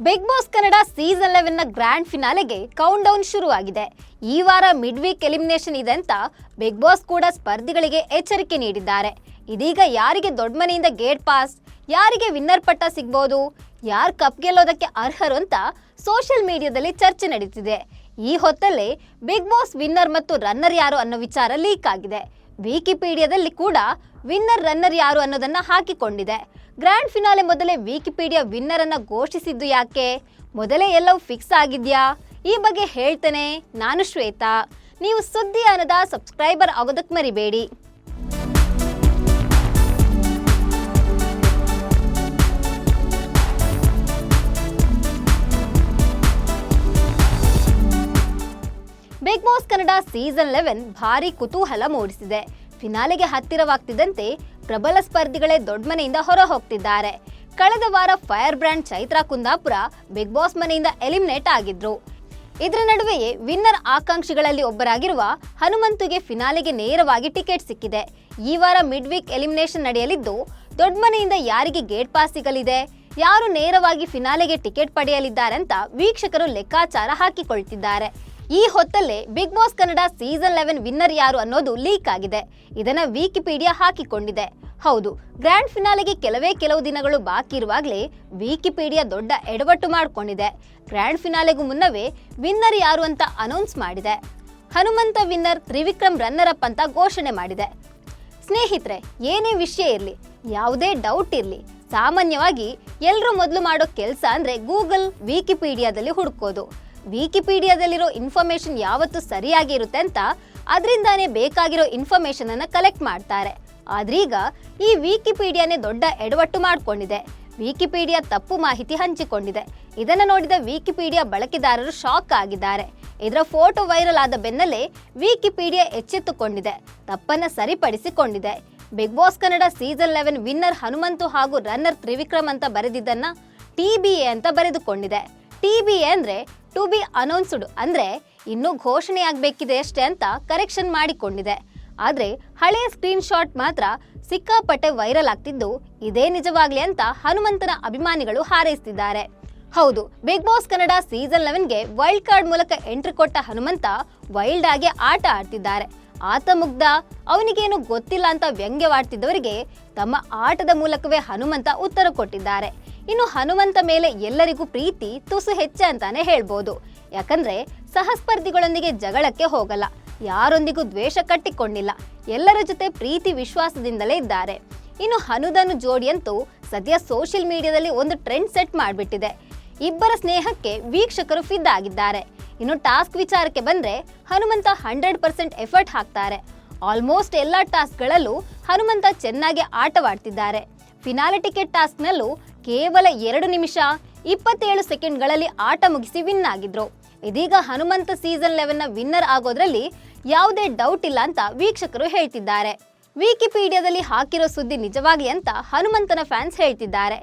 Big Boss Kannada season 11 ನ grand ಫಿನಾಲೆಗೆ count down ಶುರುವಾಗಿದೆ. ಈ ವಾರ ಮಿಡ್ ವೀಕ್ ಎಲಿಮಿನೇಷನ್ ಇದೆ ಅಂತ ಬಿಗ್ ಬಾಸ್ ಕೂಡ ಸ್ಪರ್ಧಿಗಳಿಗೆ ಎಚ್ಚರಿಕೆ ನೀಡಿದ್ದಾರೆ. ಇದೀಗ ಯಾರಿಗೆ ದೊಡ್ಡ ಮನೆಯಿಂದ ಗೇಟ್ ಪಾಸ್, ಯಾರಿಗೆ ವಿನ್ನರ್ ಪಟ್ಟ ಸಿಗಬಹುದು, ಯಾರು ಕಪ್ ಗೆಲ್ಲೋದಕ್ಕೆ ಅರ್ಹರು ಅಂತ ಸೋಷಿಯಲ್ ಮೀಡಿಯಾದಲ್ಲಿ ಚರ್ಚೆ ನಡೀತಿದೆ. ಈ ಹೊತ್ತಲ್ಲೇ ಬಿಗ್ ಬಾಸ್ ವಿನ್ನರ್ ಮತ್ತು ರನ್ನರ್ ಯಾರು ಅನ್ನೋ ವಿಚಾರ ಲೀಕ್ ಆಗಿದೆ. ವಿಕಿಪೀಡಿಯಾದಲ್ಲಿ ಕೂಡ ವಿನ್ನರ್ ರನ್ನರ್ ಯಾರು ಅನ್ನೋದನ್ನ ಹಾಕಿಕೊಂಡಿದೆ. ಗ್ರ್ಯಾಂಡ್ ಫಿನಾಲೆ ಮೊದಲೇ ವಿಕಿಪೀಡಿಯಾ ವಿನ್ನರ್ ಅನ್ನ ಘೋಷಿಸಿದ್ದು ಯಾಕೆ? ಮೊದಲೇ ಎಲ್ಲವೂ ಫಿಕ್ಸ್ ಆಗಿದ್ಯಾ? ಈ ಬಗ್ಗೆ ಹೇಳ್ತೇನೆ. ನಾನು ಶ್ವೇತಾ. ನೀವು ಸುದ್ದಿ ಅನ್ನದ ಸಬ್ಸ್ಕ್ರೈಬರ್ ಆಗೋದಕ್ಕೆ ಮರಿಬೇಡಿ. ಬಿಗ್ ಬಾಸ್ ಕನ್ನಡ ಸೀಸನ್ 11 ಭಾರಿ ಕುತೂಹಲ ಮೂಡಿಸಿದೆ. ಫಿನಾಲೆಗೆ ಹತ್ತಿರವಾಗ್ತಿದ್ದಂತೆ ಪ್ರಬಲ ಸ್ಪರ್ಧಿಗಳೇ ದೊಡ್ಡ ಮನೆಯಿಂದ ಹೊರ ಹೋಗ್ತಿದ್ದಾರೆ. ಕಳೆದ ವಾರ fire brand Chaitra Kundapura big boss ಮನೆಯಿಂದ ಎಲಿಮಿನೇಟ್ ಆಗಿದ್ರು. ಇದರ ನಡುವೆಯೇ ವಿನ್ನರ್ ಆಕಾಂಕ್ಷಿಗಳಲ್ಲಿ ಒಬ್ಬರಾಗಿರುವ ಹನುಮಂತುಗೆ ಫಿನಾಲೆಗೆ ನೇರವಾಗಿ ಟಿಕೆಟ್ ಸಿಕ್ಕಿದೆ. ಈ ವಾರ ಮಿಡ್ ವೀಕ್ ಎಲಿಮಿನೇಷನ್ ನಡೆಯಲಿದ್ದು ದೊಡ್ಡ ಮನೆಯಿಂದ ಯಾರಿಗೆ ಗೇಟ್ ಪಾಸ್ ಸಿಗಲಿದೆ, ಯಾರು ನೇರವಾಗಿ ಫಿನಾಲೆಗೆ ಟಿಕೆಟ್ ಪಡೆಯಲಿದ್ದಾರೆ ಅಂತ ವೀಕ್ಷಕರು ಲೆಕ್ಕಾಚಾರ ಹಾಕಿಕೊಳ್ತಿದ್ದಾರೆ. ಈ ಹೊತ್ತಲ್ಲೇ Bigg Boss Kannada season 11 winner ಯಾರು ಅನ್ನೋದು ಲೀಕ್ ಆಗಿದೆ. ಇದನ್ನ ವಿಕಿಪೀಡಿಯಾ ಹಾಕಿಕೊಂಡಿದೆ. ಹೌದು, ಗ್ರ್ಯಾಂಡ್ ಫಿನಾಲೆಗೆ ಕೆಲವು ದಿನಗಳು ಬಾಕಿ ಇರುವಾಗಲೇ ವಿಕಿಪೀಡಿಯಾ ದೊಡ್ಡ ಎಡವಟ್ಟು ಮಾಡಿಕೊಂಡಿದೆ. ಗ್ರ್ಯಾಂಡ್ ಫಿನಾಲೆಗೂ ಮುನ್ನವೇ ವಿನ್ನರ್ ಯಾರು ಅಂತ ಅನೌನ್ಸ್ ಮಾಡಿದೆ. Hanumantha winner, Trivikram runner up ಅಂತ ಘೋಷಣೆ ಮಾಡಿದೆ. ಸ್ನೇಹಿತರೆ, ಏನೇ ವಿಷಯ ಇರಲಿ, ಯಾವುದೇ ಡೌಟ್ ಇರಲಿ, ಸಾಮಾನ್ಯವಾಗಿ ಎಲ್ಲರೂ ಮೊದಲು ಮಾಡೋ ಕೆಲಸ ಅಂದ್ರೆ ಗೂಗಲ್, ವಿಕಿಪೀಡಿಯಾದಲ್ಲಿ ಹುಡುಕೋದು. ವಿಕಿಪೀಡಿಯಾದಲ್ಲಿರೋ ಇನ್ಫಾರ್ಮೇಶನ್ ಯಾವತ್ತೂ ಸರಿಯಾಗಿ ಇರುತ್ತೆ ಅಂತ ಅದರಿಂದಾನೇ ಬೇಕಾಗಿರೋ ಇನ್ಫಾರ್ಮೇಶನ್ ಅನ್ನ ಕಲೆಕ್ಟ್ ಮಾಡ್ತಾರೆ. ಆದ್ರೀಗ ಈ ವಿಕಿಪೀಡಿಯಾನೇ ದೊಡ್ಡ ಎಡವಟ್ಟು ಮಾಡಿಕೊಂಡಿದೆ. ವಿಕಿಪೀಡಿಯಾ ತಪ್ಪು ಮಾಹಿತಿ ಹಂಚಿಕೊಂಡಿದೆ. ಇದನ್ನು ನೋಡಿದ ವಿಕಿಪೀಡಿಯಾ ಬಳಕೆದಾರರು ಶಾಕ್ ಆಗಿದ್ದಾರೆ. ಇದರ ಫೋಟೋ ವೈರಲ್ ಆದ ಬೆನ್ನಲ್ಲೇ ವಿಕಿಪೀಡಿಯಾ ಎಚ್ಚೆತ್ತುಕೊಂಡಿದೆ, ತಪ್ಪನ್ನ ಸರಿಪಡಿಸಿಕೊಂಡಿದೆ. Bigg Boss Kannada season 11 winner Hanumanthu ಹಾಗೂ ರನ್ನರ್ ತ್ರಿವಿಕ್ರಮ್ ಅಂತ ಬರೆದಿದ್ದನ್ನ TBA ಅಂತ ಬರೆದುಕೊಂಡಿದೆ. TBA ಅಂದ್ರೆ ಟು ಬಿ ಅನೌನ್ಸ್ಡ್, ಅಂದ್ರೆ ಇನ್ನೂ ಘೋಷಣೆ ಆಗಬೇಕಿದೆ ಅಷ್ಟೇ ಅಂತ ಕರೆಕ್ಷನ್ ಮಾಡಿಕೊಂಡಿದೆ. ಆದ್ರೆ ಹಳೆಯ ಸ್ಕ್ರೀನ್ ಶಾಟ್ ಮಾತ್ರ ಸಿಕ್ಕಾಪಟ್ಟೆ ವೈರಲ್ ಆಗ್ತಿದ್ದು, ಇದೇ ನಿಜವಾಗ್ಲಿ ಅಂತ ಹನುಮಂತನ ಅಭಿಮಾನಿಗಳು ಹಾರೈಸ್ತಿದ್ದಾರೆ. ಹೌದು, ಬಿಗ್ ಬಾಸ್ ಕನ್ನಡ ಸೀಸನ್ 11ಗೆ ವೈಲ್ಡ್ ಕಾರ್ಡ್ ಮೂಲಕ ಎಂಟ್ರಿ ಕೊಟ್ಟ ಹನುಮಂತ ವೈಲ್ಡ್ ಆಗಿ ಆಟ ಆಡ್ತಿದ್ದಾರೆ. ಆತ ಮುಗ್ಧ, ಅವನಿಗೇನು ಗೊತ್ತಿಲ್ಲ ಅಂತ ವ್ಯಂಗ್ಯವಾಡ್ತಿದ್ದವರಿಗೆ ತಮ್ಮ ಆಟದ ಮೂಲಕವೇ ಹನುಮಂತ ಉತ್ತರ ಕೊಟ್ಟಿದ್ದಾರೆ. ಇನ್ನು ಹನುಮಂತ ಮೇಲೆ ಎಲ್ಲರಿಗೂ ಪ್ರೀತಿ ತುಸು ಹೆಚ್ಚೆ ಅಂತಾನೆ ಹೇಳ್ಬೋದು. ಯಾಕಂದ್ರೆ ಸಹಸ್ಪರ್ಧಿಗಳೊಂದಿಗೆ ಜಗಳಕ್ಕೆ ಹೋಗಲ್ಲ, ಯಾರೊಂದಿಗೂ ದ್ವೇಷ ಕಟ್ಟಿಕೊಂಡಿಲ್ಲ, ಎಲ್ಲರ ಜೊತೆ ಪ್ರೀತಿ ವಿಶ್ವಾಸದಿಂದಲೇ ಇದ್ದಾರೆ. ಇನ್ನು ಹನುದನು ಜೋಡಿಯಂತೂ ಸದ್ಯ ಸೋಷಿಯಲ್ ಮೀಡಿಯಾದಲ್ಲಿ ಒಂದು ಟ್ರೆಂಡ್ ಸೆಟ್ ಮಾಡಿಬಿಟ್ಟಿದೆ. ಇಬ್ಬರ ಸ್ನೇಹಕ್ಕೆ ವೀಕ್ಷಕರು ಫಿದಾ ಆಗಿದ್ದಾರೆ. ಇನ್ನು ಟಾಸ್ಕ್ ವಿಚಾರಕ್ಕೆ ಬಂದ್ರೆ ಹನುಮಂತ 100% ಎಫರ್ಟ್ ಹಾಕ್ತಾರೆ. ಆಲ್ಮೋಸ್ಟ್ ಎಲ್ಲಾ ಟಾಸ್ಕ್ಗಳಲ್ಲೂ ಹನುಮಂತ ಚೆನ್ನಾಗಿ ಆಟವಾಡ್ತಿದ್ದಾರೆ. ಫಿನಾಲೆ ಟಿಕೆಟ್ ಟಾಸ್ಕ್ನಲ್ಲೂ ಕೇವಲ 2 ನಿಮಿಷ 27 ಸೆಕೆಂಡ್ಗಳಲ್ಲಿ ಆಟ ಮುಗಿಸಿ ವಿನ್ ಆಗಿದ್ರು. ಇದೀಗ ಹನುಮಂತ ಸೀಸನ್ 11ನ ವಿನ್ನರ್ ಆಗೋದ್ರಲ್ಲಿ ಯಾವುದೇ ಡೌಟ್ ಇಲ್ಲ ಅಂತ ವೀಕ್ಷಕರು ಹೇಳ್ತಿದ್ದಾರೆ. ವಿಕಿಪೀಡಿಯಾದಲ್ಲಿ ಹಾಕಿರೋ ಸುದ್ದಿ ನಿಜವಾಗ್ಲಿ ಅಂತ ಹನುಮಂತನ ಫ್ಯಾನ್ಸ್ ಹೇಳ್ತಿದ್ದಾರೆ.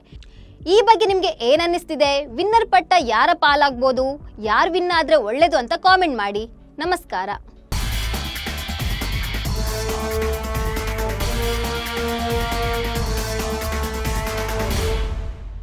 ಈ ಬಗ್ಗೆ ನಿಮ್ಗೆ ಏನನ್ನಿಸ್ತಿದೆ? ವಿನ್ನರ್ ಪಟ್ಟ ಯಾರ ಪಾಲಾಗ್ಬೋದು, ಯಾರು ವಿನ್ ಆದ್ರೆ ಒಳ್ಳೇದು ಅಂತ ಕಾಮೆಂಟ್ ಮಾಡಿ. ನಮಸ್ಕಾರ.